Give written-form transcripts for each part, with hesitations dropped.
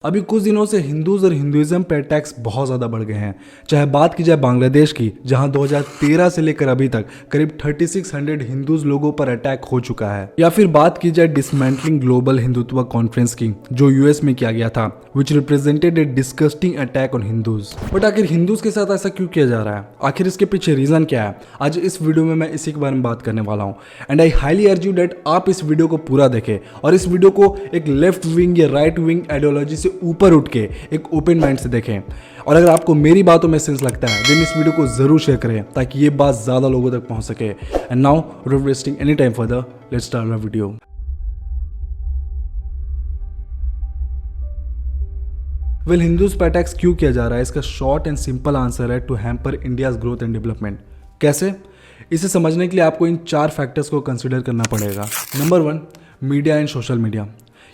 अभी कुछ दिनों से हिंदूज और हिंदुइज्म पे अटैक्स बहुत ज़्यादा बढ़ गए हैं। चाहे बात की जाए बांग्लादेश की, जहां 2013 से लेकर अभी तक करीब 3600 हिंदूज लोगों पर अटैक हो चुका है, या फिर बात की जाए डिसमेंटलिंग ग्लोबल हिंदुत्व कॉन्फ्रेंस की, जो यूएस में किया गया था, which represented a disgusting attack on Hindus. But आखिर हिंदूज के साथ ऐसा क्यों किया जा रहा है? आखिर इसके पीछे रीजन क्या है? आज इस वीडियो में मैं इसी के बारे में बात करने वाला हूँ। And I highly urge you that आप इस वीडियो को पूरा देखें और इस वीडियो को एक लेफ्ट विंग या राइट विंग आइडियोलॉजी से ऊपर उठ के एक ओपन माइंड से देखें। और अगर आपको मेरी बातों में सेंस लगता है देन इस वीडियो को जरूर शेयर करें ताकि ये बात ज्यादा लोगों तक पहुंच सके। And now without wasting any time further, let's start the video. Well, Hindus पे अटैक्स क्यों किया जा रहा है? इसका शॉर्ट एंड सिंपल आंसर है to hamper India's growth and development. कैसे? इसे समझने के लिए आपको इन 4 फैक्टर्स को कंसिडर करना पड़ेगा। Number 1, media and social media.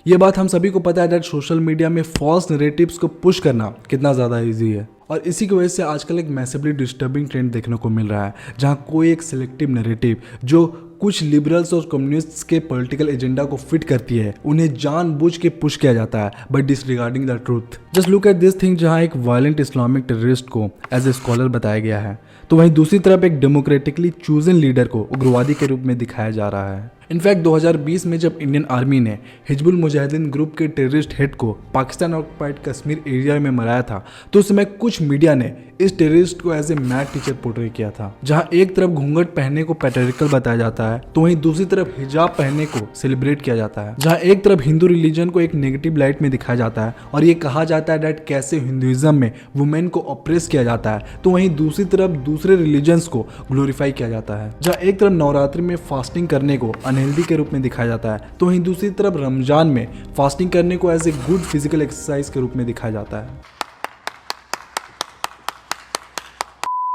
ये बात हम सभी को पता है दैट सोशल मीडिया में फॉल्स नैरेटिव्स को पुश करना कितना ज़्यादा इजी है, और इसी की वजह से आजकल एक मैसिवली डिस्टर्बिंग ट्रेंड देखने को मिल रहा है, जहां कोई एक सिलेक्टिव नैरेटिव जो कुछ लिबरल्स और कम्युनिस्ट्स के पॉलिटिकल एजेंडा को फिट करती है, उन्हें जानबूझ के पुश किया जाता है but disregarding the truth. Just look at this thing, जहां एक वायलेंट इस्लामिक टेररिस्ट को एज ए स्कॉलर बताया गया है, तो वहीं दूसरी तरफ एक डेमोक्रेटिकली चूजन लीडर को उग्रवादी के रूप में दिखाया जा रहा है। इनफैक्ट 2020 में जब इंडियन आर्मी ने हिजबुल मुजाहिदीन ग्रुप के टेररिस्ट हेड को पाकिस्तान ऑक्युपाइड कश्मीर एरिया में मराया था, तो उस समय कुछ मीडिया ने इस टेररिस्ट को as a math teacher portray किया था। जहां एक तरफ घूंघट पहनने को पैट्रियर्कल बताया जाता है, तो वहीं दूसरी तरफ हिजाब पहनने को सेलिब्रेट किया जाता है। जहां एक तरफ हिंदू रिलीजन को एक नेगेटिव लाइट में दिखाया जाता है और ये कहा जाता है दैट कैसे हिंदुइज्म में वुमेन को ऑप्रेस किया जाता है, तो वहीं दूसरी तरफ दूसरे रिलीजन्स को ग्लोरीफाई किया जाता है। जहां एक तरफ नवरात्रि में फास्टिंग करने को अनहेल्दी के रूप में दिखाया जाता है, तो वहीं दूसरी तरफ रमजान में फास्टिंग करने को as a good physical exercise के रूप में दिखाया जाता है।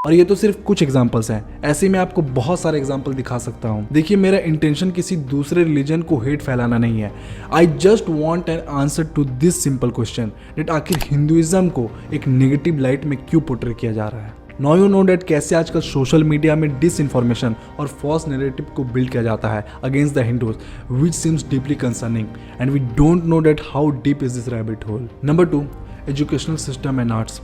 और ये तो सिर्फ कुछ एग्जांपल्स हैं, ऐसे में आपको बहुत सारे एग्जांपल दिखा सकता हूँ। देखिए, मेरा इंटेंशन किसी दूसरे रिलीजन को हेट फैलाना नहीं है। I just want an answer to this simple question that आखिर हिंदुइज्म को एक नेगेटिव लाइट में क्यों पोर्ट्रे किया जा रहा है। नाउ यू नो दैट कैसे आजकल सोशल मीडिया में डिसइंफॉर्मेशन और फॉल्स नैरेटिव को बिल्ड किया जाता है against the Hindus, which seems deeply concerning and we don't know that how deep is this rabbit hole. Number 2, educational system and arts.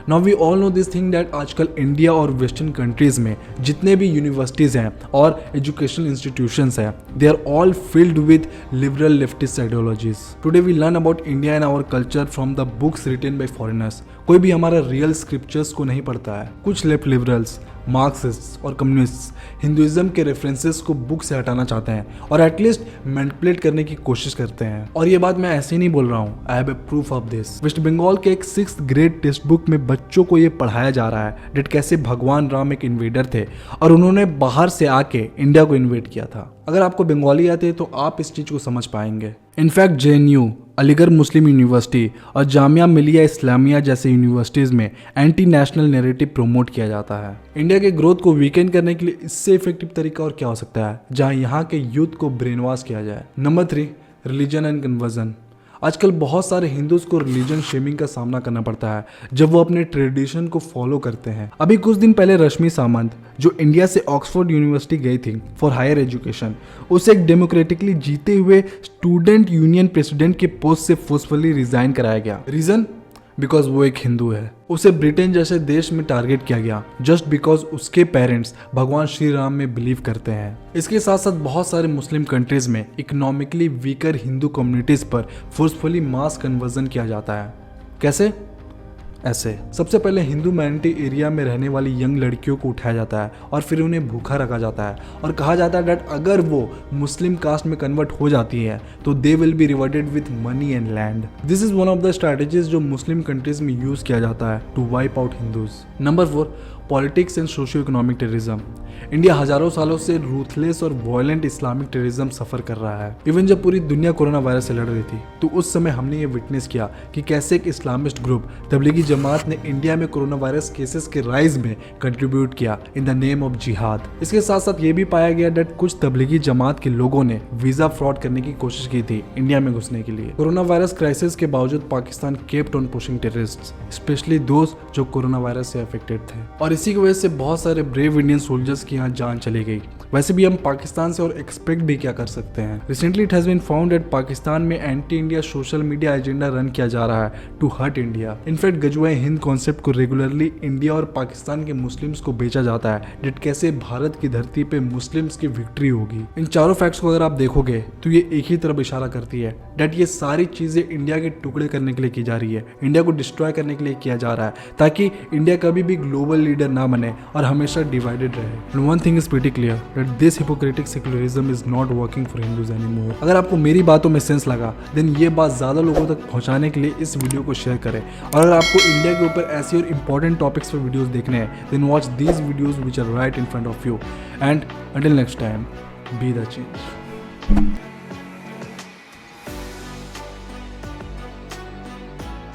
Now we all know this thing that आजकल India और western countries में जितने भी universities हैं और educational institutions हैं, they are all filled with liberal leftist ideologies. Today we learn about India and our culture from the books written by foreigners. कोई भी हमारा रियल स्क्रिप्चर्स को नहीं पढ़ता है। कुछ लेफ्ट लिबरल्स, मार्क्सिस्ट और कम्युनिस्ट हिंदुइज्म के रेफरेंसेस को बुक से हटाना चाहते हैं और एटलीस्ट मैनिपुलेट करने की कोशिश करते हैं। और ये बात मैं ऐसे ही नहीं बोल रहा हूँ, I have a proof of this. West Bengal के एक 6th ग्रेड टेक्स्ट बुक में बच्चों को ये पढ़ाया जा रहा है डेट कैसे भगवान राम एक इन्वेडर थे और उन्होंने बाहर से आके इंडिया को इन्वेड किया था। अगर आपको बंगाली आते हैं तो आप इस चीज़ को समझ पाएंगे। इनफैक्ट JNU, अलीगढ़ मुस्लिम यूनिवर्सिटी और जामिया मिलिया इस्लामिया जैसे यूनिवर्सिटीज़ में एंटी नेशनल नैरेटिव प्रमोट किया जाता है। इंडिया के ग्रोथ को वीकेंड करने के लिए इससे इफेक्टिव तरीका और क्या हो सकता है जहां यहाँ के यूथ को ब्रेन वॉश किया जाए। Number 3, religion and conversion. आजकल बहुत सारे हिंदूज को रिलीजन शेमिंग का सामना करना पड़ता है जब वो अपने ट्रेडिशन को फॉलो करते हैं। अभी कुछ दिन पहले रश्मि सामंत, जो इंडिया से ऑक्सफोर्ड यूनिवर्सिटी गई थी फॉर हायर एजुकेशन, उसे एक डेमोक्रेटिकली जीते हुए स्टूडेंट यूनियन प्रेसिडेंट के पोस्ट से फोर्सफुली रिजाइन कराया गया। रीजन? बिकॉज वो एक हिंदू है। उसे ब्रिटेन जैसे देश में टारगेट किया गया जस्ट बिकॉज उसके पेरेंट्स भगवान श्री राम में बिलीव करते हैं। इसके साथ साथ बहुत सारे मुस्लिम कंट्रीज में इकोनॉमिकली वीकर हिंदू कम्युनिटीज पर फोर्सफुली मास कन्वर्जन किया जाता है। कैसे? ऐसे, सबसे पहले हिंदू माइनॉरिटी एरिया में रहने वाली यंग लड़कियों को उठाया जाता है और फिर उन्हें भूखा रखा जाता है और कहा जाता है दैट अगर वो मुस्लिम कास्ट में कन्वर्ट हो जाती है तो they will be rewarded with money and land. This is one of the strategies जो मुस्लिम कंट्रीज में यूज किया जाता है to wipe out Hindus. Number 4, politics and socio economic terrorism. India हजारों सालों से रूथलेस और वायलेंट इस्लामिक टेररिज्म सफर कर रहा है। इवन जब पूरी दुनिया कोरोना वायरस से लड़ रही थी तो उस समय हमने ये विटनेस किया कि कैसे एक इस्लामिस्ट ग्रुप तबलीगी जमात ने इंडिया में कोरोना वायरस केसेस के राइज में कंट्रीब्यूट किया इन द नेम ऑफ जिहाद। इसके साथ साथ ये भी पाया गया दैट कुछ तबलीगी जमात के लोगों ने वीजा फ्रॉड करने की कोशिश की थी इंडिया में घुसने के लिए। कोरोना वायरस क्राइसिस के बावजूद Pakistan kept on pushing terrorists, specially दोस्त जो कोरोना वायरस से अफेक्टेड थे। और इसी की वजह से बहुत सारे ब्रेव इंडियन सोल्जर्स की यहाँ जान चली गई। वैसे भी हम पाकिस्तान से और एक्सपेक्ट भी क्या कर सकते हैं। Recently it has been found that Pakistan में anti India social media agenda run किया जा रहा है टू हर्ट इंडिया। इनफैक्ट गजवाए हिंद कॉन्सेप्ट को रेगुलरली इंडिया और पाकिस्तान के मुस्लिम्स को बेचा जाता है, डेट कैसे भारत की धरती पे मुस्लिम्स की विक्ट्री होगी। इन चारों फैक्ट्स को अगर आप देखोगे तो ये एक ही तरफ इशारा करती है डेट ये सारी चीजें इंडिया के टुकड़े करने के लिए की जा रही है, इंडिया को डिस्ट्रॉय करने के लिए किया जा रहा है, ताकि इंडिया कभी भी ग्लोबल लीडर ना बने और हमेशा डिवाइडेड रहे। And one thing is pretty clear that this hypocritic secularism is not working for Hindus anymore. अगर आपको मेरी बातों में सेंस लगा देन ये बात ज्यादा लोगों तक पहुंचाने के लिए इस वीडियो को शेयर करें। और अगर आपको इंडिया के ऊपर ऐसी और इंपॉर्टेंट टॉपिक्स पर वीडियोस देखने हैं then watch these videos which are right in front of you. And until next time, be the change.